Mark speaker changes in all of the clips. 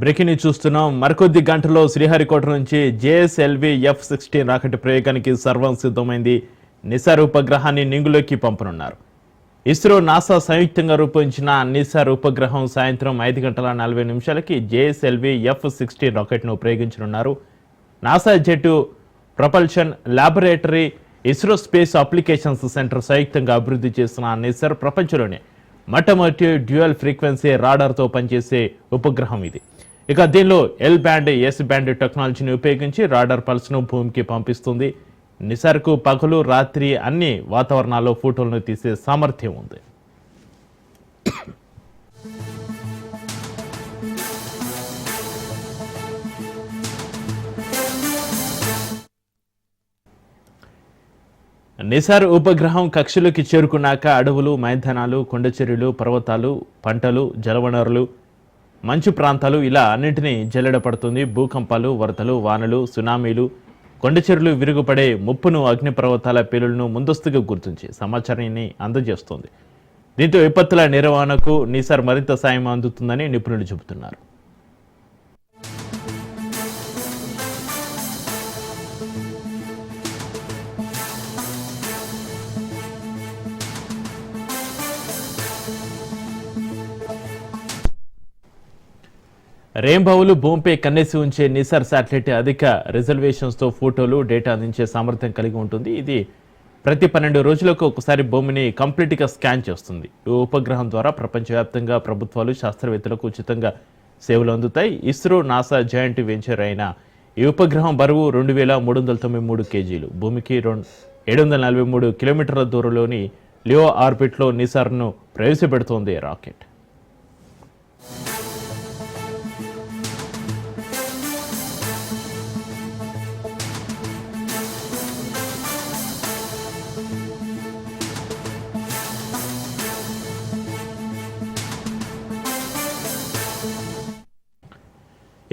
Speaker 1: Breaking news చూస్తున్నాం. మరికొద్ది గంటల్లో శ్రీహరికోట నుంచి జేఎస్ఎల్వి F-16 రాకెట్ ప్రయోగానికి సర్వం సిద్ధమైంది. నిసార్ ఉపగ్రహాన్ని నింగులోకి పంపనున్నారు. ఇస్రో నాసా సంయుక్తంగా రూపొందించిన నిసార్ ఉపగ్రహం సాయంత్రం 5:40 జేఎస్ఎల్వి F-16 రాకెట్ను ప్రయోగించనున్నారు. NASA Jet Propulsion Laboratory, ISRO space applications centre సంయుక్తంగా అభివృద్ధి చేస్తున్న నిసార్ ప్రపంచంలోనే మొట్టమొదటి డ్యూయల్ ఫ్రీక్వెన్సీ రాడార్తో పనిచేసే ఉపగ్రహం ఇది. ఇక దీనిలో ఎల్ బ్యాండ్, ఎస్ బ్యాండ్ టెక్నాలజీని ఉపయోగించి రాడార్ పల్స్ను భూమికి పంపిస్తుంది. నిసార్కు పగలు రాత్రి అన్ని వాతావరణాల్లో ఫోటోలను తీసే సామర్థ్యం ఉంది. నిసార్ ఉపగ్రహం కక్షలోకి చేరుకున్నాక అడవులు, మైదానాలు, కొండచెరువులు, పర్వతాలు, పంటలు, జలవనరులు, మంచు ప్రాంతాలు ఇలా అన్నింటినీ జల్లెడపడుతుంది. భూకంపాలు, వరదలు, వానలు, సునామీలు, కొండచెరువులు విరుగుపడే ముప్పును, అగ్నిపర్వతాల పేలులను ముందస్తుగా గుర్తించి సమాచారాన్ని అందజేస్తోంది. దీంతో విపత్తుల నిర్వహణకు నిసార్ మరింత సాయం అందుతుందని నిపుణులు చెబుతున్నారు. రెయిన్బోలు భూమిపై కన్నేసి ఉంచే నిసార్ శాటిలైట్ అధిక రిజల్యూషన్స్తో ఫోటోలు, డేటా అందించే సామర్థ్యం కలిగి ఉంటుంది. ఇది ప్రతి 12 రోజులకు ఒకసారి భూమిని కంప్లీట్గా స్కాన్ చేస్తుంది. ఈ ఉపగ్రహం ద్వారా ప్రపంచవ్యాప్తంగా ప్రభుత్వాలు, శాస్త్రవేత్తలకు ఉచితంగా సేవలు అందుతాయి. ఇస్రో, నాసా జాయింట్ వెంచర్ అయిన ఈ ఉపగ్రహం బరువు 2393 కేజీలు. భూమికి 743 కిలోమీటర్ల దూరంలోని లియో ఆర్బిట్లో నిసార్ను ప్రవేశపెడుతోంది రాకెట్.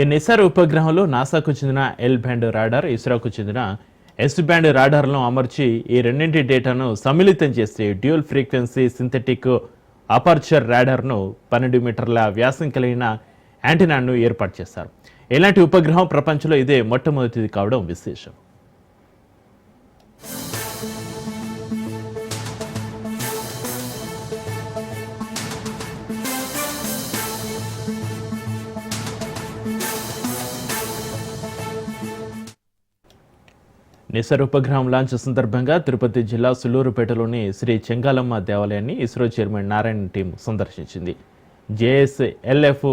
Speaker 1: ఈ నిసార్ ఉపగ్రహంలో నాసాకు చెందిన ఎల్ బ్యాండ్ రాడార్, ఇస్రోకు చెందిన ఎస్ బ్యాండ్ రాడార్లను అమర్చి ఈ రెండింటి డేటాను సమ్మిళితం చేసి డ్యూయల్ ఫ్రీక్వెన్సీ సింథటిక్ అపర్చర్ రాడార్ను 12 మీటర్ల వ్యాసం కలిగిన యాంటెనాను ఏర్పాటు చేశారు. ఇలాంటి ఉపగ్రహం ప్రపంచంలో ఇదే మొట్టమొదటిది కావడం విశేషం. నిసార్ ఉపగ్రహం లాంచ్ సందర్భంగా తిరుపతి జిల్లా సుళ్లూరుపేటలోని శ్రీ చెంగాలమ్మ దేవాలయాన్ని ఇస్రో చైర్మన్ నారాయణ టీం సందర్శించింది. జేఎస్ఎల్ఎఫ్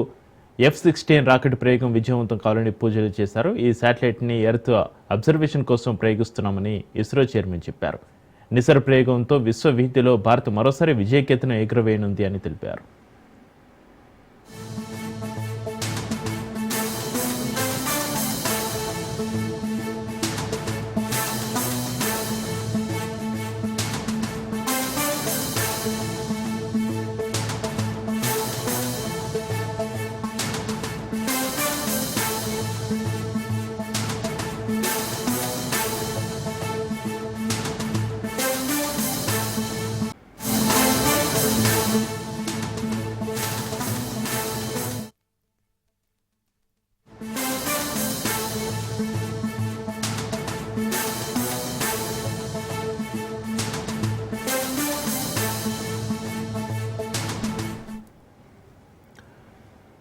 Speaker 1: F-16 రాకెట్ ప్రయోగం విజయవంతం కావాలని పూజలు చేశారు. ఈ శాటిలైట్ని ఎర్త్ అబ్జర్వేషన్ కోసం ప్రయోగిస్తున్నామని ఇస్రో చైర్మన్ చెప్పారు. నిసార్ ప్రయోగంతో విశ్వవీధిలో భారత్ మరోసారి విజయకేతనం ఎగురవేయనుంది అని తెలిపారు.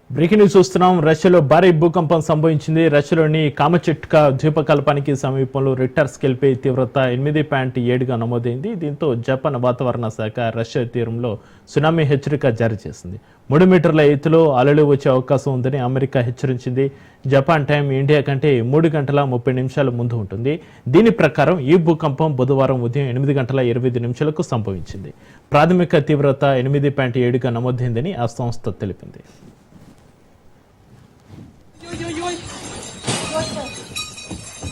Speaker 1: బ్రేకింగ్ న్యూస్ చూస్తున్నాం. రష్యాలో భారీ భూకంపం సంభవించింది. రష్యాలోని కామచెట్కా ద్వీపకల్పానికి సమీపంలో రిక్టర్ స్కేల్పై తీవ్రత 8.7గా నమోదైంది. దీంతో జపాన్ వాతావరణ శాఖ రష్యా తీరంలో సునామీ హెచ్చరిక జారీ చేసింది. 3 మీటర్ల ఎత్తులో అలలు వచ్చే అవకాశం ఉందని అమెరికా హెచ్చరించింది. జపాన్ టైం ఇండియా కంటే 3 గంటల 30 నిమిషాల ముందు ఉంటుంది. దీని ప్రకారం ఈ భూకంపం బుధవారం ఉదయం 8:25 సంభవించింది. ప్రాథమిక తీవ్రత 8.7గా నమోదైందని ఆ సంస్థ తెలిపింది.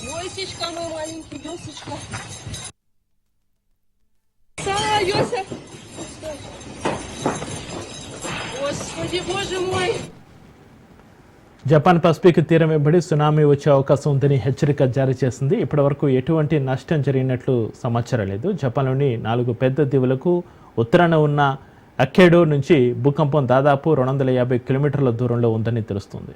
Speaker 2: Йосечка мой маленький, Йосечка. Йося. Господи, Боже мой.
Speaker 1: జపాన్ పసిఫిక్ తీరం వెంబడి సునామీ వచ్చే అవకాశం ఉందని హెచ్చరిక జారీ చేసింది. ఇప్పటివరకు ఎటువంటి నష్టం జరిగినట్లు సమాచారం లేదు. జపాన్లోని 4 పెద్ద దీవులకు ఉత్తరాన ఉన్న అక్కేడో నుంచి భూకంపం దాదాపు 250 కిలోమీటర్ల దూరంలో ఉందని తెలుస్తుంది.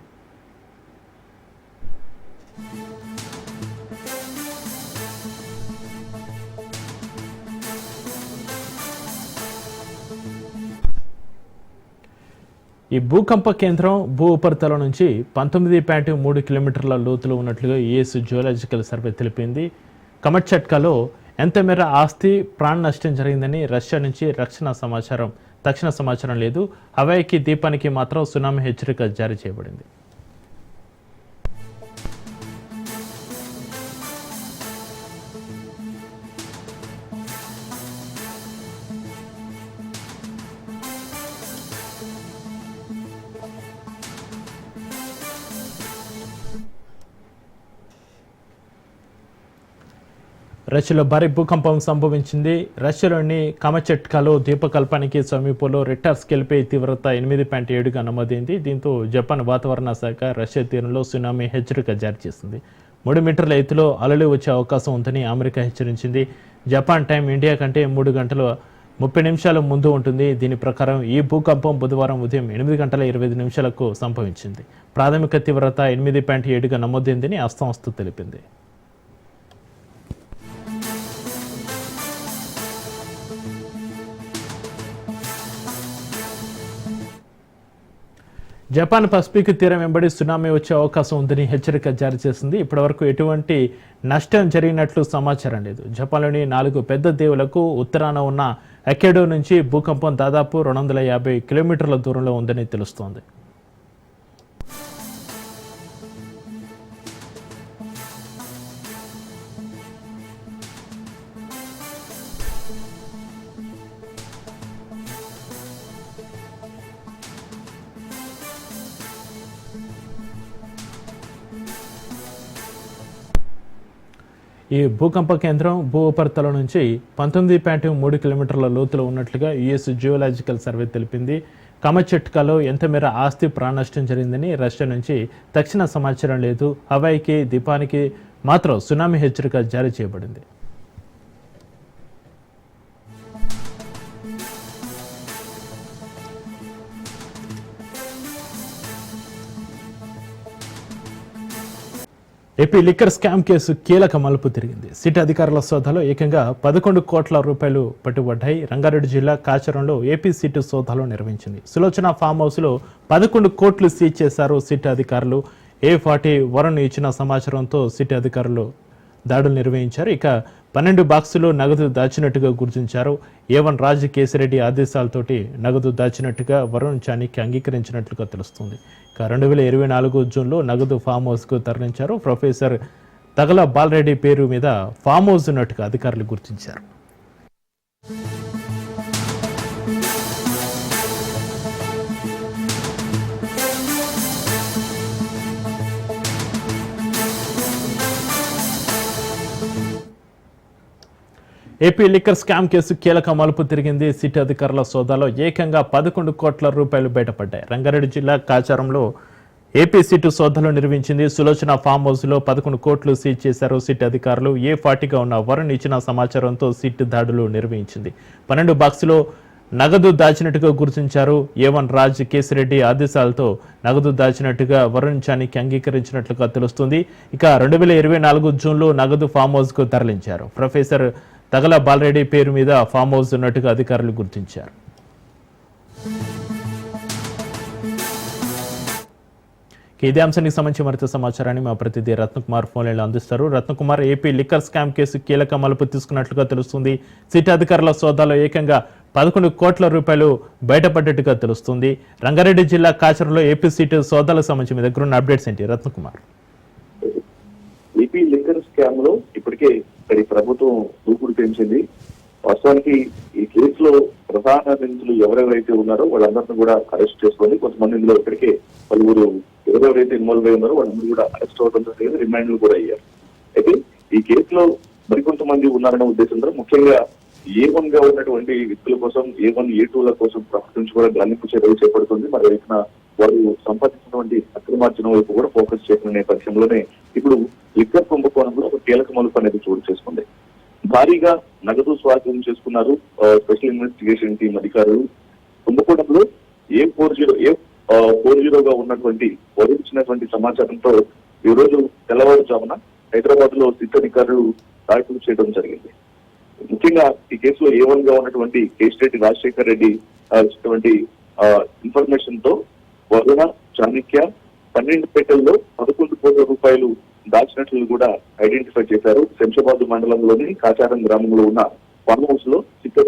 Speaker 1: ఈ భూకంప కేంద్రం భూ ఉపరితలం నుంచి 19.3 కిలోమీటర్ల లోతులో ఉన్నట్లుగా యుఎస్ జియోలాజికల్ సర్వే తెలిపింది. కమట్చట్కాలో ఎంత మేర ఆస్తి ప్రాణ నష్టం జరిగిందని రష్యా నుంచి తక్షణ సమాచారం లేదు. హవాయికి ద్వీపానికి మాత్రం సునామీ హెచ్చరిక జారీ చేయబడింది. రష్యాలో భారీ భూకంపం సంభవించింది. రష్యాలోని కమచెట్కాలో ద్వీపకల్పానికి సమీపంలో రిక్టర్ స్కేల్పై తీవ్రత 8.7గా నమోదైంది. దీంతో జపాన్ వాతావరణ శాఖ రష్యా తీరంలో సునామీ హెచ్చరిక జారీ చేసింది. 3 మీటర్ల ఎత్తులో అలలు వచ్చే అవకాశం ఉందని అమెరికా హెచ్చరించింది. జపాన్ టైం ఇండియా కంటే 3 గంటల 30 నిమిషాల ముందు ఉంటుంది. దీని ప్రకారం ఈ భూకంపం బుధవారం ఉదయం 8 గంటల 25 నిమిషాలకు సంభవించింది. ప్రాథమిక తీవ్రత 8.7గా నమోదైందని ఆ సంస్థ తెలిపింది. జపాన్ పసిఫిక్ తీరం వెంబడి సునామీ వచ్చే అవకాశం ఉందని హెచ్చరిక జారీ చేసింది. ఇప్పటివరకు ఎటువంటి నష్టం జరిగినట్లు సమాచారం లేదు. జపాన్లోని 4 పెద్ద దీవులకు ఉత్తరాన ఉన్న అకెడో నుంచి భూకంపం దాదాపు 250 కిలోమీటర్ల దూరంలో ఉందని తెలుస్తోంది. ఈ భూకంప కేంద్రం భూ ఉపరితలం నుంచి 19.3 కిలోమీటర్ల లోతులో ఉన్నట్లుగా యుఎస్ జియోలాజికల్ సర్వే తెలిపింది. కమచెట్కాలో ఎంత మేర ఆస్తి ప్రాణ నష్టం జరిగిందని రష్యా నుంచి తక్షణ సమాచారం లేదు. హవాయికి ద్వీపానికి మాత్రం సునామీ హెచ్చరిక జారీ చేయబడింది. ఏపీ లిక్కర్ స్కామ్ కేసు కీలక మలుపు తిరిగింది. సిట్ అధికారుల సోదాలో ఏకంగా 11 కోట్ల రూపాయలు పట్టుబడ్డాయి. రంగారెడ్డి జిల్లా కాచరంలో ఏపీ సిట్ సోదాలు నిర్వహించింది. సులోచన ఫామ్ హౌస్లో 11 కోట్లు సీజ్ చేశారు సిట్ అధికారులు. A40 వరుణ్ ఇచ్చిన సమాచారంతో సిట్ అధికారులు దాడులు నిర్వహించారు. ఇక 12 బాక్సులు నగదు దాచినట్టుగా గుర్తించారు. A1 రాజ్ కేసిరెడ్డి ఆదేశాలతోటి నగదు దాచినట్టుగా వరుణ్ చానికి అంగీకరించినట్లుగా తెలుస్తుంది. ఇక 2024 జూన్లో నగదు ఫామ్ హౌస్కు తరలించారు. ప్రొఫెసర్ తగల బాలరెడ్డి పేరు మీద ఫామ్ హౌస్ ఉన్నట్టుగా అధికారులు గుర్తించారు. ఏపీ లిక్కర్ స్కామ్ కేసు కీలక మలుపు తిరిగింది. సిట్ అధికారుల సోదాలో ఏకంగా 11 కోట్ల రూపాయలు బయటపడ్డాయి. రంగారెడ్డి జిల్లా కాచారంలో ఏపీ సిట్ సోదాలు నిర్వహించింది. సులోచన ఫామ్ హౌస్లో 11 కోట్లు సీజ్ చేశారు సిట్ అధికారులు. A40గా ఉన్న వరుణ్ ఇచ్చిన సమాచారంతో సిట్ దాడులు నిర్వహించింది. 12 బాక్సులో నగదు దాచినట్టుగా గుర్తించారు. A1 రాజ్ కేసిరెడ్డి ఆదేశాలతో నగదు దాచినట్టుగా వరుణ్ చానికి అంగీకరించినట్లుగా తెలుస్తుంది. ఇక 2024 జూన్లో నగదు ఫామ్ హౌస్కు తరలించారు. ప్రొఫెసర్ తగల బాలరెడ్డి పేరు మీద ఫామ్ హౌస్ ఉన్నట్టుగా అధికారులు గుర్తించారు. ఇదే అంశానికి సంబంధించి మరింత సమాచారాన్ని మా ప్రతినిధి రత్నకుమార్ ఫోన్లో అందిస్తారు. Ratnakumar, AP liquor scam case కీలక మలుపు తీసుకున్నట్లుగా తెలుస్తుంది. సిట్ అధికారుల సోదాలో ఏకంగా 11 కోట్ల రూపాయలు బయటపడ్డట్టుగా తెలుస్తుంది. రంగారెడ్డి జిల్లా కాచరంలో ఏపీ సిట్ సోదాలకు సంబంధించి మీ దగ్గర ఉన్న అప్డేట్స్ ఏంటి రత్నకుమార్?
Speaker 3: ఏపీ లిక్కర్ స్కామ్ లో ఇప్పటికే ప్రభుత్వం దూకుడు పెంచింది. వాస్తవానికి ఈ కేసులో ప్రధాన నిందితులు ఎవరెవరైతే ఉన్నారో వాళ్ళందరినీ కూడా అరెస్ట్ చేసుకొని కొంతమంది ఇందులో ఇప్పటికే పలువురు ఎవరెవరైతే ఇన్వాల్వ్ అయి ఉన్నారో వాళ్ళందరూ కూడా అరెస్ట్ అవడంతో రిమాండ్లు కూడా అయ్యారు. అయితే ఈ కేసులో మరికొంతమంది ఉన్నారనే ఉద్దేశంతో ముఖ్యంగా A1 గా ఉన్నటువంటి వ్యక్తుల కోసం A1, A2ల కోసం ప్రకటించి కూడా గాలింపు చర్యలు చేపడుతుంది. మరి వైపున వారు సంపాదించినటువంటి అక్రమార్జన వైపు కూడా ఫోకస్ చేసిన నేపథ్యంలోనే ఇప్పుడు లిక్కర్ కుంభకోణంలో ఒక కీలక మలుపు అనేది చోటు చేసుకుంది. భారీగా నగదు స్వాధీనం చేసుకున్నారు స్పెషల్ ఇన్వెస్టిగేషన్ టీం అధికారులు. కుంభకోణంలో A40గా ఉన్నటువంటి వరించినటువంటి సమాచారంతో ఈ రోజు తెల్లవారుజామున హైదరాబాద్ లో సిట్ అధికారులు దాడులు చేయడం జరిగింది. ముఖ్యంగా ఈ కేసులో A1 గా ఉన్నటువంటి కేసిరెడ్డి రాజశేఖర్ రెడ్డి ఇచ్చినటువంటి ఇన్ఫర్మేషన్ తో వరుణ, చాణక్య 12 పెట్టెల్లో 11 కోట్ల రూపాయలు దాచినట్లు కూడా ఐడెంటిఫై చేశారు. శంషాబాద్ మండలంలోని కాచారం గ్రామంలో ఉన్న ఫార్మ్ హౌస్ లో సిట్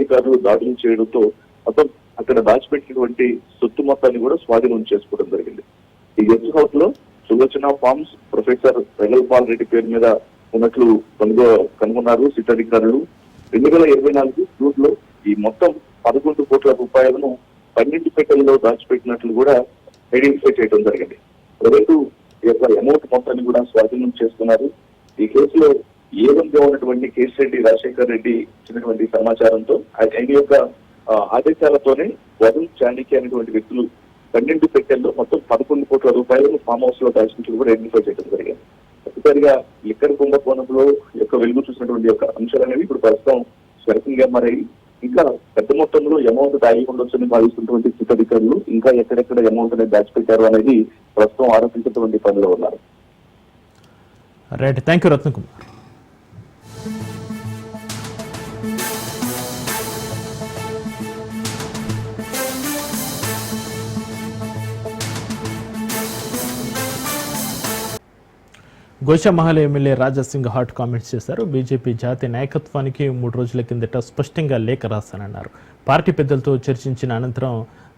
Speaker 3: దాడులు చేయడంతో మొత్తం అక్కడ దాచిపెట్టినటువంటి సొత్తు మొత్తాన్ని కూడా స్వాధీనం చేసుకోవడం జరిగింది. ఈ గెస్ట్ హౌస్ లో సులోచన ఫార్మ్స్ ప్రొఫెసర్ వెగల్పాల్ రెడ్డి పేరు మీద ఉన్నట్లు కనుగొన్నారు సిట్ అధికారులు. 2024 జూన్ లో ఈ మొత్తం 11 కోట్ల రూపాయలను 12 పెట్టెల్లో దాచిపెట్టినట్లు కూడా ఐడెంటిఫై చేయడం జరిగింది. ప్రైవేటు యొక్క అమౌంట్ మొత్తాన్ని కూడా స్వాధీనం చేసుకున్నారు. ఈ కేసులో ఏదంగా ఉన్నటువంటి కేశిరెడ్డి రాజశేఖర్ రెడ్డి ఇచ్చినటువంటి సమాచారంతో ఆయన యొక్క ఆదేశాలతోనే వరుణ్, చాణక్య అనేటువంటి వ్యక్తులు 12 పెట్టెల్లో మొత్తం 11 కోట్ల రూపాయలను ఫామ్ హౌస్ లో దాచినట్లు కూడా ఐడెంటిఫై చేయడం జరిగింది. తదుపరిగా లిక్కర్ కుంభకోణంలో యొక్క వెలుగు చూసినటువంటి యొక్క అంశాలు అనేవి ఇప్పుడు ప్రస్తుతం స్వరకంగా మారాయి. ఇంకా పెద్ద మొత్తంలో అమౌంట్ దాగి ఉండొచ్చని భావిస్తున్నటువంటి సిట్ అధికారులు ఇంకా ఎక్కడెక్కడ అమౌంట్ అనేది దాచిపెట్టారు అనేది ప్రస్తుతం ఆరోపించినటువంటి పనిలో ఉన్నారు.
Speaker 1: Right, thank you Ratna Kumar. Goshamahal MLA Raja Singh hot comments చేశారు. బీజేపీ జాతీయ నాయకత్వానికి 3 రోజుల కిందట స్పష్టంగా లేఖ రాశానన్నారు. పార్టీ పెద్దలతో చర్చించిన అనంతరం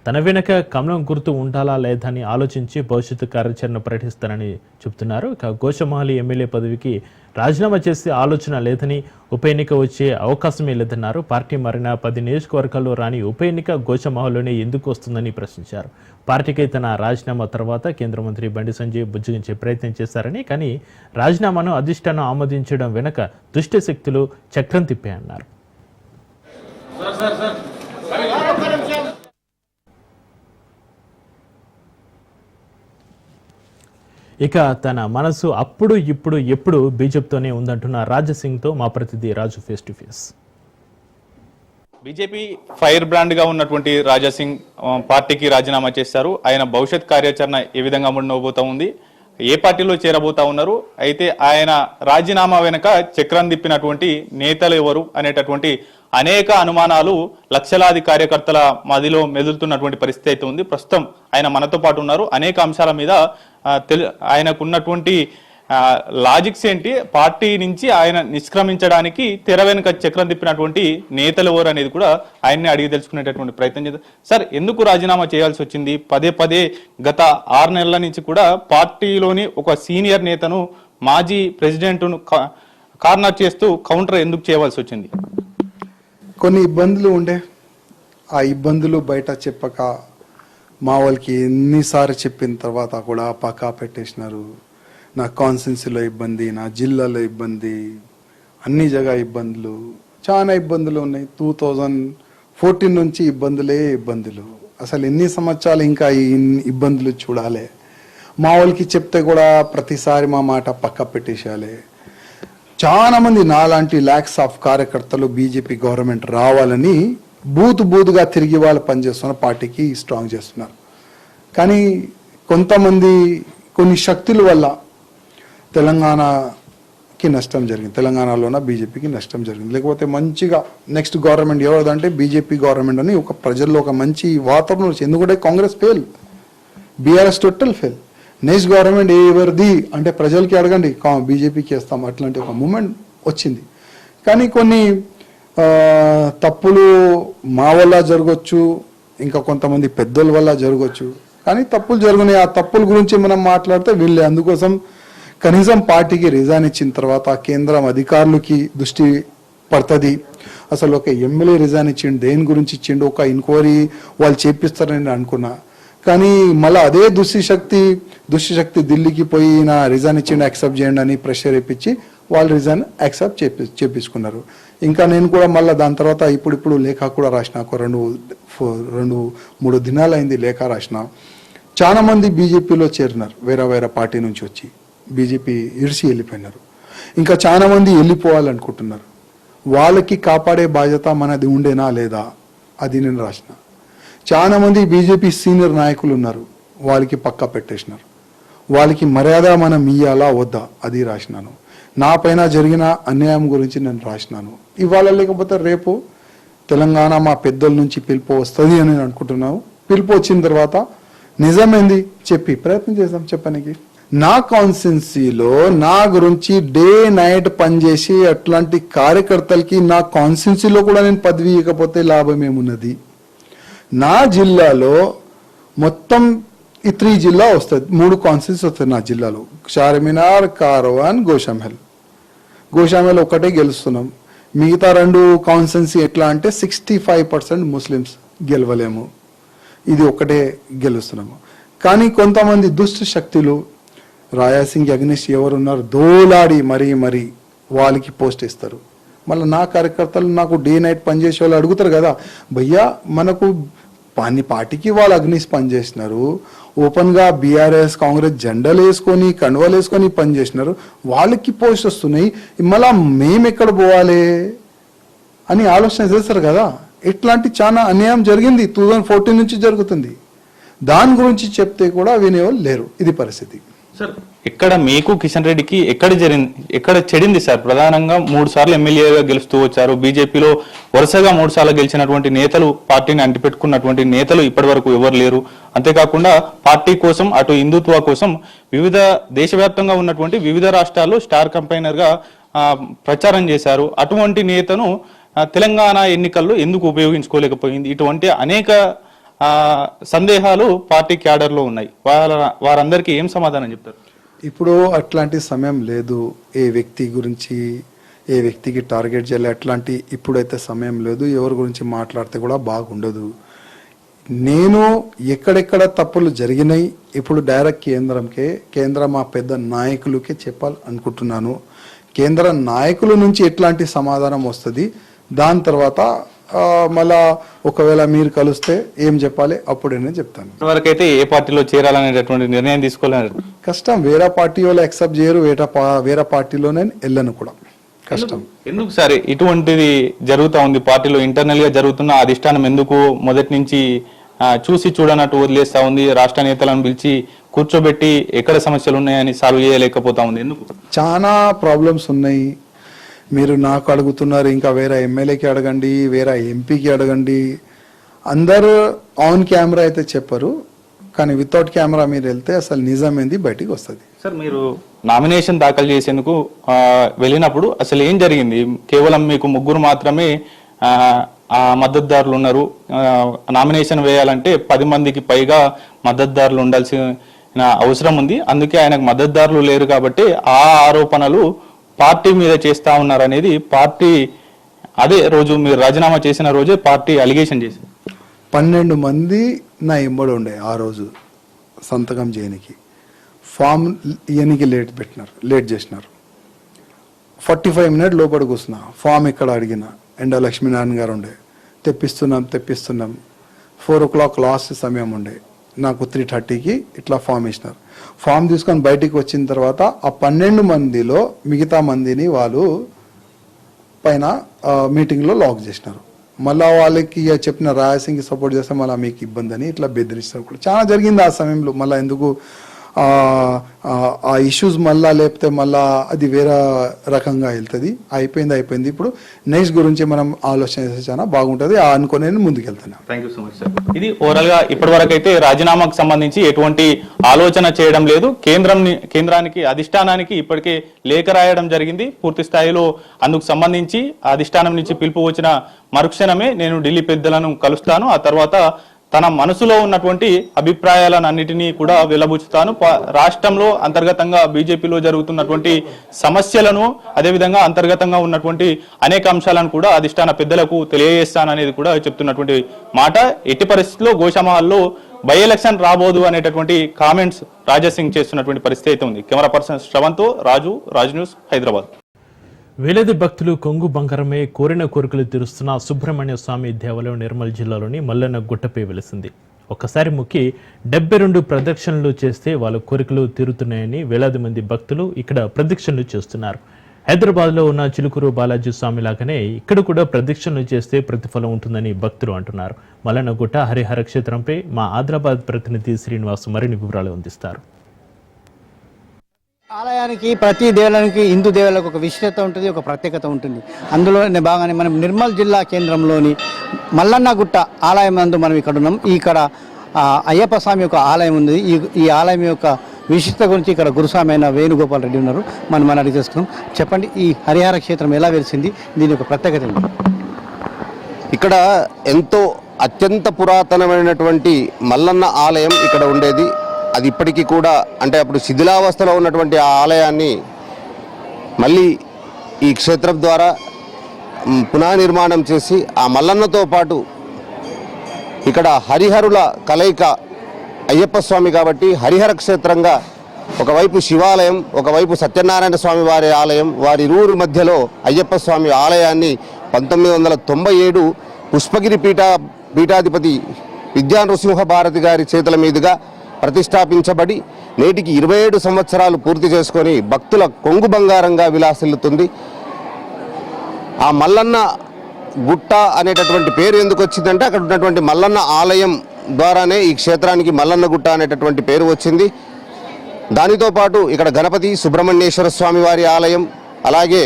Speaker 1: తన వెనక కమలం గుర్తు ఉండాలా లేదని ఆలోచించి భవిష్యత్తు కార్యాచరణ ప్రకటిస్తానని చెబుతున్నారు. ఇక గోషామహల్ ఎమ్మెల్యే పదవికి రాజీనామా చేసే ఆలోచన లేదని, ఉప ఎన్నిక వచ్చే అవకాశమే లేదన్నారు. పార్టీ మారిన 10 నియోజకవర్గాల్లో రాని ఉప ఎన్నిక గోషామహల్లోనే ఎందుకు వస్తుందని ప్రశ్నించారు. పార్టీకి తన రాజీనామా తర్వాత కేంద్ర మంత్రి బండి సంజయ్ బుజ్జగించే ప్రయత్నం చేశారని, కానీ రాజీనామాను అధిష్టానం ఆమోదించడం వెనుక దుష్ట శక్తులు చక్రం తిప్పాయన్నారు. ఇక తన మనసు అప్పుడు ఇప్పుడు ఎప్పుడు బీజేపీతోనే ఉందంటున్న రాజసింగ్తో మా ప్రతినిధి Raju face to face.
Speaker 4: BJP fire brand గా ఉన్నటువంటి రాజాసింగ్ పార్టీకి రాజీనామా చేశారు. ఆయన భవిష్యత్ కార్యాచరణ ఏ విధంగా ఉండబోతా ఉంది, ఏ పార్టీలో చేరబోతా ఉన్నారు, అయితే ఆయన రాజీనామా వెనుక చక్రం తిప్పినటువంటి నేతలు ఎవరు అనేటటువంటి అనేక అనుమానాలు లక్షలాది కార్యకర్తల మదిలో మెదులుతున్నటువంటి పరిస్థితి అయితే ఉంది. ప్రస్తుతం ఆయన మనతో పాటు ఉన్నారు. అనేక అంశాల మీద ఆయనకున్నటువంటి లాజిక్స్ ఏంటి, పార్టీ నుంచి ఆయన నిష్క్రమించడానికి తెర వెనుక చక్రం తిప్పినటువంటి నేతలు ఎవరు అనేది కూడా ఆయన్ని అడిగి తెలుసుకునేటటువంటి ప్రయత్నం చేద్దాం. సార్, ఎందుకు రాజీనామా చేయాల్సి వచ్చింది? పదే గత 6 నెలల నుంచి కూడా పార్టీలోని ఒక సీనియర్ నేతను, మాజీ ప్రెసిడెంట్ను కార్నర్ చేస్తూ కౌంటర్ ఎందుకు చేయవలసి వచ్చింది?
Speaker 5: కొన్ని ఇబ్బందులు ఉండే, ఆ ఇబ్బందులు బయట చెప్పక మా వాళ్ళకి ఎన్నిసార్లు చెప్పిన తర్వాత కూడా పక్కా పెట్టేసినారు. నా కాన్స్టిట్యున్సీలో ఇబ్బంది, నా జిల్లాలో ఇబ్బంది, అన్ని జగ ఇబ్బందులు, చాలా ఇబ్బందులు ఉన్నాయి. 2014 నుంచి ఇబ్బందులు. అసలు ఎన్ని సంవత్సరాలు ఇంకా ఈ ఇబ్బందులు చూడాలి? మా వాళ్ళకి చెప్తే కూడా ప్రతిసారి మా మాట పక్క పెట్టేసేయాలి. చాలా మంది నాలాంటి ల్యాక్స్ ఆఫ్ కార్యకర్తలు బీజేపీ గవర్నమెంట్ రావాలని బూతుగా తిరిగి వాళ్ళు పనిచేస్తున్న పార్టీకి స్ట్రాంగ్ చేస్తున్నారు. కానీ కొంతమంది కొన్ని శక్తుల వల్ల తెలంగాణకి నష్టం జరిగింది, తెలంగాణలోన బీజేపీకి నష్టం జరిగింది. లేకపోతే మంచిగా నెక్స్ట్ గవర్నమెంట్ ఎవరిదంటే బీజేపీ గవర్నమెంట్ అని ఒక ప్రజల్లో ఒక మంచి వాతావరణం వచ్చింది. ఎందుకంటే Congress fail, BRS total fail. Next government ఎవరిది అంటే ప్రజలకి అడగండి, బీజేపీకి వేస్తాం, అట్లాంటి ఒక మూమెంట్ వచ్చింది. కానీ కొన్ని తప్పులు మా వల్ల జరగవచ్చు, ఇంకా కొంతమంది పెద్దల వల్ల జరగవచ్చు. కానీ తప్పులు జరుగునాయి, ఆ తప్పుల గురించి మనం మాట్లాడితే వీళ్ళే. అందుకోసం కనీసం పార్టీకి రిజైన్ ఇచ్చిన తర్వాత కేంద్రం అధికారులకి దృష్టి పడుతుంది. అసలు ఒక ఎమ్మెల్యే రిజైన్ ఇచ్చిండు, దేని గురించి ఇచ్చిండు, ఒక ఎంక్వైరీ వాళ్ళు చేపిస్తారని అనుకున్నా. కానీ మళ్ళీ అదే దుష్టి ఢిల్లీకి పోయి నా రిజైన్ ఇచ్చిండు, యాక్సెప్ట్ చేయండి అని ప్రెషర్ ఇప్పించి వాళ్ళు రిజైన్ యాక్సెప్ట్ చేపించుకున్నారు. ఇంకా నేను కూడా మళ్ళీ దాని తర్వాత ఇప్పుడు లేఖ కూడా రాసిన, ఒక 2-3 దినాలు అయింది లేఖ రాసిన. చాలా మంది బీజేపీలో చేరినారు, వేరే పార్టీ నుంచి వచ్చి బీజేపీ ఇడిసి వెళ్ళిపోయినారు. ఇంకా చాలా మంది వెళ్ళిపోవాలనుకుంటున్నారు. వాళ్ళకి కాపాడే బాధ్యత మనది ఉండేనా లేదా అది నేను రాసిన. చాలా మంది బీజేపీ సీనియర్ నాయకులు ఉన్నారు, వాళ్ళకి పక్కా పెట్టేసినారు. వాళ్ళకి మర్యాద మనం ఇయ్యాలా వద్దా అది రాసినాను. నా పైన జరిగిన అన్యాయం గురించి నేను రాసినాను. ఇవాళ లేకపోతే రేపు తెలంగాణ మా పెద్దల నుంచి పిలుపు వస్తుంది అని నేను అనుకుంటున్నాను. పిలుపు వచ్చిన తర్వాత నిజమేంది చెప్పి ప్రయత్నం చేద్దాం చెప్పడానికి. నా కాన్స్టిట్యున్సీలో నా గురించి డే నైట్ పనిచేసి అట్లాంటి కార్యకర్తలకి నా కాన్స్టిట్యున్సీలో కూడా నేను పదవి ఇవ్వకపోతే లాభం ఏమున్నది? నా జిల్లాలో మొత్తం ఈ 3 జిల్లా వస్తుంది, 3 కాన్స్టిట్యున్సీ వస్తుంది నా జిల్లాలో, చార్మినార్, కార్వాన్, గోషామహల్. గోషామహల్ ఒక్కటే గెలుస్తున్నాం. మిగతా 2 కాన్స్టిట్యున్సీ ఎట్లా అంటే 65% ముస్లిమ్స్ గెలవలేము, ఇది ఒక్కటే గెలుస్తున్నాము. కానీ కొంతమంది దుష్ట శక్తులు రాయాసింగ్ అగ్నిష్ ఎవరున్నారు దోలాడి మరీ వాళ్ళకి పోస్ట్ ఇస్తారు. మళ్ళీ నా కార్యకర్తలు నాకు డే నైట్ పనిచేసే వాళ్ళు అడుగుతారు కదా, భయ్యా మనకు పార్టీకి వాళ్ళు అగ్నిష్ పనిచేసినారు, ఓపెన్గా బీఆర్ఎస్ కాంగ్రెస్ జెండాలు వేసుకొని కండువాలు వేసుకొని పనిచేసినారు, వాళ్ళకి పోస్ట్ వస్తున్నాయి, మళ్ళా మేము ఎక్కడ పోవాలి అని ఆలోచన చేస్తారు కదా. ఇట్లాంటి చాలా అన్యాయం జరిగింది, 2014 నుంచి జరుగుతుంది. దాని గురించి చెప్తే కూడా వినేవాళ్ళు లేరు. ఇది పరిస్థితి.
Speaker 4: సార్ ఇక్కడ మీకు కిషన్ రెడ్డికి ఎక్కడ చెడింది సార్? ప్రధానంగా 3 సార్లు ఎమ్మెల్యేగా గెలుస్తూ వచ్చారు. బీజేపీలో వరుసగా 3 సార్లు గెలిచినటువంటి నేతలు, పార్టీని అంటిపెట్టుకున్నటువంటి నేతలు ఇప్పటి వరకు ఎవరు లేరు. అంతేకాకుండా పార్టీ కోసం, అటు హిందుత్వ కోసం వివిధ దేశవ్యాప్తంగా ఉన్నటువంటి వివిధ రాష్ట్రాల్లో స్టార్ కంపైనర్ గా ప్రచారం చేశారు. అటువంటి నేతను తెలంగాణ ఎన్నికల్లో ఎందుకు ఉపయోగించుకోలేకపోయింది? ఇటువంటి అనేక సందేహాలు పార్టీ క్యాడర్లో ఉన్నాయి. వారందరికీ ఏం సమాధానం చెప్తారు?
Speaker 5: ఇప్పుడు అట్లాంటి సమయం లేదు. ఏ వ్యక్తి గురించి ఏ వ్యక్తికి టార్గెట్ చేయాలి అట్లాంటి ఇప్పుడైతే సమయం లేదు. ఎవరి గురించి మాట్లాడితే కూడా బాగుండదు. నేను ఎక్కడెక్కడ తప్పులు జరిగినాయి ఇప్పుడు డైరెక్ట్ కేంద్ర మా పెద్ద నాయకులకే చెప్పాలి అనుకుంటున్నాను. కేంద్ర నాయకుల నుంచి ఎట్లాంటి సమాధానం వస్తుంది, దాని తర్వాత మళ్ళా ఒకవేళ మీరు కలిస్తే ఏం చెప్పాలి అప్పుడు నేను చెప్తాను.
Speaker 4: వరకైతే ఏ పార్టీలో చేరాలనేటటువంటి నిర్ణయం తీసుకోవాలని
Speaker 5: కష్టం. వేరే పార్టీ వాళ్ళు యాక్సెప్ట్ చేయరు, వేరే పార్టీలో నేను వెళ్ళను కూడా కష్టం.
Speaker 4: ఎందుకు సరే ఇటువంటిది జరుగుతూ ఉంది పార్టీలో? ఇంటర్నల్ గా జరుగుతున్న అధిష్టానం ఎందుకు మొదటి నుంచి చూసి చూడనట్టు వదిలేస్తా ఉంది? రాష్ట్ర నేతలను పిలిచి కూర్చోబెట్టి ఎక్కడ సమస్యలు ఉన్నాయని సాల్వ్ చేయలేకపోతా ఉంది ఎందుకు?
Speaker 5: చాలా ప్రాబ్లమ్స్ ఉన్నాయి. మీరు నాకు అడుగుతున్నారు, ఇంకా వేరే ఎమ్మెల్యేకి అడగండి, వేరే ఎంపీకి అడగండి. అందరూ ఆన్ కెమెరా అయితే చెప్పరు, కానీ వితౌట్ కెమెరా మీరు వెళ్తే అసలు నిజమేంది బయటికి వస్తుంది.
Speaker 4: సార్ మీరు నామినేషన్ దాఖలు చేసేందుకు వెళ్ళినప్పుడు అసలు ఏం జరిగింది? కేవలం మీకు 3 మాత్రమే మద్దతుదారులు ఉన్నారు. నామినేషన్ వేయాలంటే 10 మందికి పైగా మద్దతుదారులు ఉండాల్సిన అవసరం ఉంది. అందుకే ఆయనకు మద్దతుదారులు లేరు కాబట్టి ఆ ఆరోపణలు పార్టీ మీద చేస్తా ఉన్నారు అనేది పార్టీ అదే రోజు మీరు రాజీనామా చేసిన రోజే పార్టీ అలిగేషన్ చేసింది.
Speaker 5: 12 మంది నా ఎంబడి ఉండే ఆ రోజు సంతకం చేయనికి. ఫామ్ ఇయనికి లేట్ చేసినారు. 45 మినిట్ లోపల కూర్చున్నా. ఫామ్ ఇక్కడ అడిగిన ఎండ లక్ష్మీనారాయణ గారు ఉండే, తెప్పిస్తున్నాం 4 o'clock లాస్ట్ సమయం ఉండే. నాకు 3:30కి ఇట్లా ఫామ్ ఇచ్చినారు. ఫామ్ తీసుకొని బయటికి వచ్చిన తర్వాత ఆ 12 మందిలో మిగతా మందిని వాళ్ళు పైన మీటింగ్లో లాక్ చేసినారు. మళ్ళా వాళ్ళకి చెప్పిన రాయసింగ్కి సపోర్ట్ చేస్తే మళ్ళీ మీకు ఇబ్బంది అని ఇట్లా బెదిరిస్తారు కూడా చాలా జరిగింది ఆ సమయంలో. మళ్ళీ ఎందుకు ఆ ఇష్యూస్ మళ్ళా లేకపోతే మళ్ళా అది వేరే రకంగా వెళ్తుంది. అయిపోయింది. ఇప్పుడు నెక్స్ట్ గురించి మనం ఆలోచన చేస్తే చాలా బాగుంటుంది అనుకుని నేను ముందుకెళ్తాను.
Speaker 4: Thank you so much sir. ఇది ఓవరాల్ గా ఇప్పటి వరకు అయితే రాజీనామాకు సంబంధించి ఎటువంటి ఆలోచన చేయడం లేదు. కేంద్రానికి అధిష్టానానికి ఇప్పటికే లేఖ రాయడం జరిగింది. పూర్తి స్థాయిలో అందుకు సంబంధించి అధిష్టానం నుంచి పిలుపు వచ్చిన మరుక్షణమే నేను ఢిల్లీ పెద్దలను కలుస్తాను. ఆ తర్వాత తన మనసులో ఉన్నటువంటి అభిప్రాయాలన్నిటినీ కూడా వెల్లబుచ్చుతాను. రాష్ట్రంలో అంతర్గతంగా బీజేపీలో జరుగుతున్నటువంటి సమస్యలను, అదేవిధంగా అంతర్గతంగా ఉన్నటువంటి అనేక అంశాలను కూడా అధిష్టాన పెద్దలకు తెలియజేస్తాననేది కూడా చెప్తున్నటువంటి మాట. ఎట్టి పరిస్థితుల్లో గోషామహల్లో బై ఎలక్షన్ రాబోదు అనేటటువంటి కామెంట్స్ రాజాసింగ్ చేస్తున్నటువంటి పరిస్థితి అయితే ఉంది. కెమెరా పర్సన్ శ్రవంతో రాజు న్యూస్, హైదరాబాద్.
Speaker 1: వేలాది భక్తులు కొంగు బంగారమే కోరిన కోరికలు తీరుస్తున్న సుబ్రహ్మణ్య స్వామి దేవాలయం నిర్మల్ జిల్లాలోని మల్లన్న గుట్టపై వెలిసింది. ఒక్కసారి మొక్కి 72 ప్రదక్షిణలు చేస్తే వాళ్ళ కోరికలు తీరుతున్నాయని వేలాది మంది భక్తులు ఇక్కడ ప్రదక్షిణలు చేస్తున్నారు. హైదరాబాద్లో ఉన్న చిలుకూరు బాలాజీ స్వామి లాగానే ఇక్కడ కూడా ప్రదక్షిణలు చేస్తే ప్రతిఫలం ఉంటుందని భక్తులు అంటున్నారు. మల్లన్న గుట్ట హరిహర క్షేత్రంపై మా ఆదిలాబాద్ ప్రతినిధి శ్రీనివాస్ మరిన్ని వివరాలు అందిస్తారు.
Speaker 6: ఆలయానికి, ప్రతి దేవాలయానికి, హిందూ దేవాలయాలకు ఒక విశిష్టత ఉంటుంది, ఒక ప్రత్యేకత ఉంటుంది. అందులో భాగంగానే మనం నిర్మల్ జిల్లా కేంద్రంలోని మల్లన్న గుట్ట ఆలయం నందు మనం ఇక్కడ ఉన్నాం. ఇక్కడ అయ్యప్ప స్వామి యొక్క ఆలయం ఉంది. ఈ ఆలయం యొక్క విశిష్టత గురించి ఇక్కడ గురుస్వామి అయిన వేణుగోపాల్ రెడ్డి ఉన్నారు. మనం అడిగి తెలుసుకుందాం. చెప్పండి, ఈ హరిహర క్షేత్రం ఎలా వెలిసింది, దీని యొక్క ప్రత్యేకత ఏంటి?
Speaker 7: ఇక్కడ ఎంతో అత్యంత పురాతనమైనటువంటి మల్లన్న ఆలయం ఇక్కడ ఉండేది. అది ఇప్పటికీ కూడా అంటే అప్పుడు శిథిలావస్థలో ఉన్నటువంటి ఆ ఆలయాన్ని మళ్ళీ ఈ క్షేత్రం ద్వారా పునర్నిర్మాణం చేసి ఆ మల్లన్నతో పాటు ఇక్కడ హరిహరుల కలయిక అయ్యప్ప స్వామి కాబట్టి హరిహర క్షేత్రంగా ఒకవైపు శివాలయం, ఒకవైపు సత్యనారాయణ స్వామి వారి ఆలయం, వారి ఇరువురి మధ్యలో అయ్యప్ప స్వామి ఆలయాన్ని 1997 పుష్పగిరి పీఠాధిపతి విద్యా నృసింహ భారతి గారి చేతుల మీదుగా ప్రతిష్టాపించబడి నేటికి 27 సంవత్సరాలు పూర్తి చేసుకొని భక్తుల కొంగు బంగారంగా విలాసిల్లుతుంది. ఆ మల్లన్న గుట్ట అనేటటువంటి పేరు ఎందుకు వచ్చిందంటే అక్కడ ఉన్నటువంటి మల్లన్న ఆలయం ద్వారానే ఈ క్షేత్రానికి మల్లన్న గుట్ట అనేటటువంటి పేరు వచ్చింది. దానితో పాటు ఇక్కడ గణపతి సుబ్రహ్మణ్యేశ్వర స్వామి వారి ఆలయం, అలాగే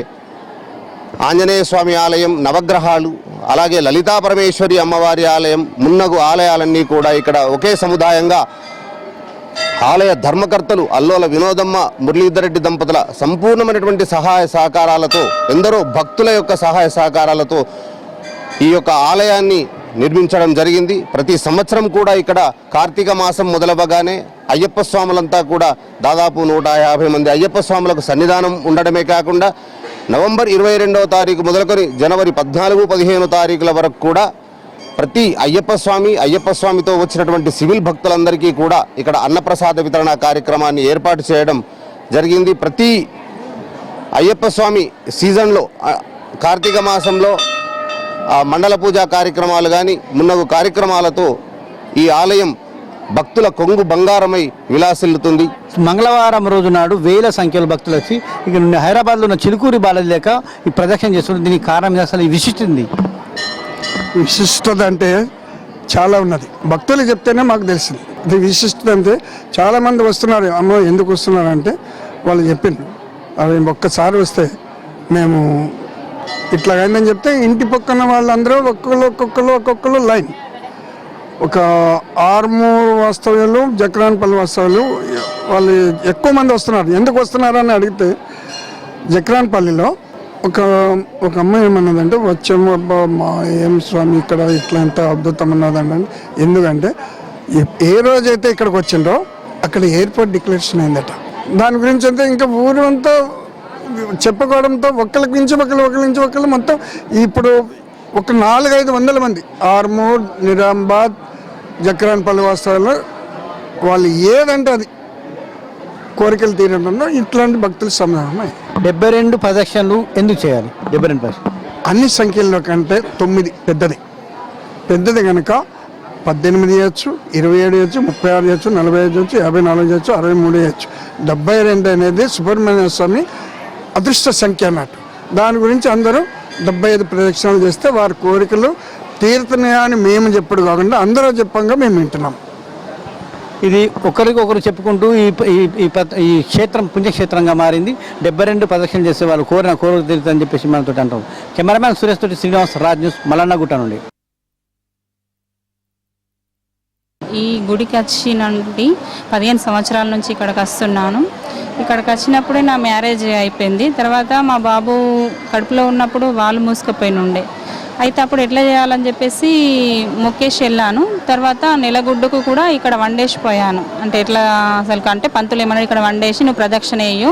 Speaker 7: ఆంజనేయ స్వామి ఆలయం, నవగ్రహాలు, అలాగే లలితా పరమేశ్వరి అమ్మవారి ఆలయం, మున్నగు ఆలయాలన్నీ కూడా ఇక్కడ ఒకే సముదాయంగా ఆలయ ధర్మకర్తలు అల్లోల వినోదమ్మ మురళీధర్ రెడ్డి దంపతుల సంపూర్ణమైనటువంటి సహాయ సహకారాలతో, ఎందరో భక్తుల యొక్క సహాయ సహకారాలతో ఈ యొక్క ఆలయాన్ని నిర్మించడం జరిగింది. ప్రతి సంవత్సరం కూడా ఇక్కడ కార్తీక మాసం మొదలవగానే అయ్యప్ప స్వాములంతా కూడా దాదాపు 150 మంది అయ్యప్ప స్వాములకు సన్నిధానం ఉండడమే కాకుండా నవంబర్ 22వ తారీఖు మొదలుకొని జనవరి 14, 15 తారీఖుల వరకు కూడా ప్రతి అయ్యప్ప స్వామితో వచ్చినటువంటి సివిల్ భక్తులందరికీ కూడా ఇక్కడ అన్నప్రసాద వితరణ కార్యక్రమాన్ని ఏర్పాటు చేయడం జరిగింది. ప్రతి అయ్యప్ప స్వామి సీజన్లో కార్తీక మాసంలో మండల పూజా కార్యక్రమాలు కానీ మున్నగు కార్యక్రమాలతో ఈ ఆలయం భక్తుల కొంగు బంగారమై విలాసిల్లుతుంది.
Speaker 6: మంగళవారం రోజు నాడు వేల సంఖ్యలో భక్తులు వచ్చి ఇక్కడ నుండి హైదరాబాద్లో ఉన్న చిలుకూరి బాలాజీ లేక ఈ ప్రదక్షిణ చేస్తున్నారు. దీనికి కారణం అసలు ఈ విశిష్టత
Speaker 8: విశిష్టత అంటే చాలా ఉన్నది. భక్తులు చెప్తేనే మాకు తెలిసింది. ఇది విశిష్టత అంటే చాలామంది వస్తున్నారు. అమ్మో ఎందుకు వస్తున్నారు అంటే వాళ్ళు చెప్పిండ్రు, అవి ఒక్కసారి వస్తే మేము ఇట్లాగైందని చెప్తే ఇంటి పక్కన వాళ్ళందరూ ఒక్కొక్కరు లైన్, ఒక ఆర్మూరు వాస్తవ్యులు, జక్రాన్పల్లి వాస్తవ్యులు వాళ్ళు ఎక్కువ మంది వస్తున్నారు. ఎందుకు వస్తున్నారని అడిగితే జక్రాన్పల్లిలో ఒక అమ్మాయి ఏమన్నదంటే వచ్చాము అబ్బా మా ఏం స్వామి ఇక్కడ ఇట్లా ఎంత అద్భుతం ఉన్నదండి. ఎందుకంటే ఏ రోజైతే ఇక్కడికి వచ్చిండ్రో అక్కడ ఎయిర్పోర్ట్ డిక్లరేషన్ అయిందట. దాని గురించి అంతా ఇంకా ఊరు అంతా చెప్పుకోవడంతో ఒకళ్ళకి నుంచి ఒకళ్ళు మొత్తం ఇప్పుడు ఒక 400-500 మంది ఆర్మూర్, నిజామాబాద్, జక్రాన్పల్లి వాస్తవాలు వాళ్ళు ఏదంటే అది కోరికలు తీరడంలో ఇట్లాంటి భక్తుల సమాధానం.
Speaker 6: 72 ప్రదక్షిణలు ఎందుకు చేయాలి? 72 ప్రదక్షిణలు
Speaker 8: అన్ని సంఖ్యల్లో కంటే 9 పెద్దది కనుక 18 చేయొచ్చు, 27 చేయొచ్చు, 36 చేయొచ్చు, 45 చేయొచ్చు, 54 చేయొచ్చు, 63 చేయొచ్చు. 72 అనేది సుబ్రహ్మణ్య స్వామి అదృష్ట సంఖ్య అన్నట్టు. దాని గురించి అందరూ 75 ప్రదక్షిణలు చేస్తే వారి కోరికలు తీరుతున్నాయని మేము చెప్పుడు కాకుండా అందరూ చెప్పంగా మేము వింటున్నాం.
Speaker 6: ఇది ఒకరికొకరు చెప్పుకుంటూ ఈ క్షేత్రం పుణ్యక్షేత్రంగా మారింది. 72 ప్రదక్షిణలు చేసే వాళ్ళు కోరిక తీరుతుందని చెప్పేసి మనతో అంటాం. కెమెరామ్యాన్ సురేష్ తోటి శ్రీనివాస్, రాజ్ న్యూస్, మల్లన్నగుట్ట నుండి.
Speaker 9: ఈ గుడికి వచ్చి నుండి 15 సంవత్సరాల నుంచి ఇక్కడికి వస్తున్నాను. ఇక్కడికి వచ్చినప్పుడే నా మ్యారేజ్ అయిపోయింది. తర్వాత మా బాబు కడుపులో ఉన్నప్పుడు వాళ్ళు మూసుకుపోయిన ఉండే. అయితే అప్పుడు ఎట్లా చేయాలని చెప్పేసి మొక్కేసి వెళ్ళాను. తర్వాత నెలగుడ్డుకు కూడా ఇక్కడ వండేసిపోయాను. అంటే ఎట్లా అసలు అంటే పంతులు ఏమన్నాడు, ఇక్కడ వండేసి నువ్వు ప్రదక్షిణ వేయు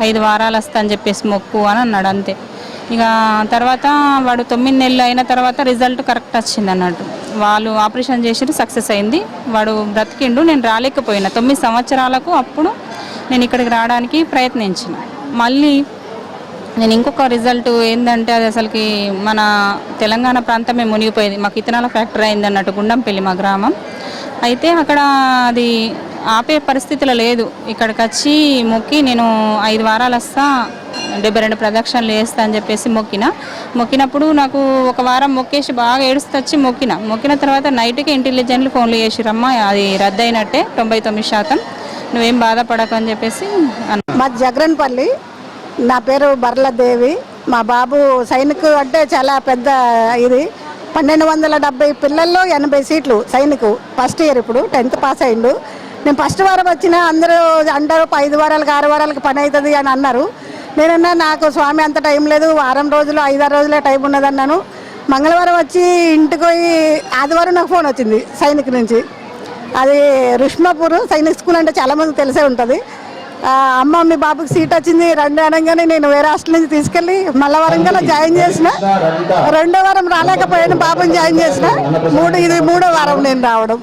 Speaker 9: 5 వారాలు వస్తా అని చెప్పేసి మొక్కు అని అన్నాడు. అంతే. ఇక తర్వాత వాడు 9 నెలలు అయిన తర్వాత రిజల్ట్ కరెక్ట్ వచ్చింది అన్నట్టు. వాళ్ళు ఆపరేషన్ చేసి సక్సెస్ అయింది. వాడు బ్రతికిండు. నేను రాలేకపోయినా 9 సంవత్సరాలకు అప్పుడు నేను ఇక్కడికి రావడానికి ప్రయత్నించిన. మళ్ళీ నేను ఇంకొక రిజల్ట్ ఏంటంటే అది అసలుకి మన తెలంగాణ ప్రాంతమే మునిగిపోయింది. మాకు ఇథనాల ఫ్యాక్టరీ అయింది అన్నట్టు, గుండంపల్లి మా గ్రామం. అయితే అక్కడ అది ఆపే పరిస్థితిలో లేదు. ఇక్కడికి వచ్చి మొక్కి నేను 5 వారాలు వస్తా 72 ప్రదక్షిణలు వేస్తా అని చెప్పేసి మొక్కినప్పుడు నాకు ఒక వారం మొక్కేసి బాగా ఏడుస్తూ వచ్చి మొక్కిన తర్వాత నైట్కి ఇంటెలిజెంట్లు ఫోన్లు చేసిరమ్మా అది రద్దు అయినట్టే 99%, నువ్వేం బాధపడకు అని చెప్పేసి
Speaker 10: మా జగరన్పల్లి. నా పేరు బర్లదేవి. మా బాబు సైనిక్ అంటే చాలా పెద్ద ఇది 1270 పిల్లల్లో 80 సీట్లు సైనికు ఫస్ట్ ఇయర్. ఇప్పుడు 10th పాస్ అయిండు. నేను ఫస్ట్ వారం వచ్చినా అందరూ అంటారు 5 వారాలకు 6 వారాలకు పని అవుతుంది అని అన్నారు. నేనన్నా నాకు స్వామి అంత టైం లేదు, వారం రోజులు 5-6 రోజులే టైం ఉన్నదన్నాను. మంగళవారం వచ్చి ఇంటికి పోయి ఆదివారం నాకు ఫోన్ వచ్చింది సైనిక్ నుంచి. అది రుష్మాపూర్ సైనిక్ స్కూల్ అంటే చాలామంది తెలిసే ఉంటుంది. అమ్మ మీ బాబుకి సీట్ వచ్చింది రండి అనగానే నేను వేరే హాస్టల్ నుంచి తీసుకెళ్ళి మళ్ళా వరంగల్ జాయిన్ చేసిన. 2వ వారం రాలేకపోయాను, బాబుని జాయిన్ చేసిన. ఇది 3వ వారం నేను రావడం.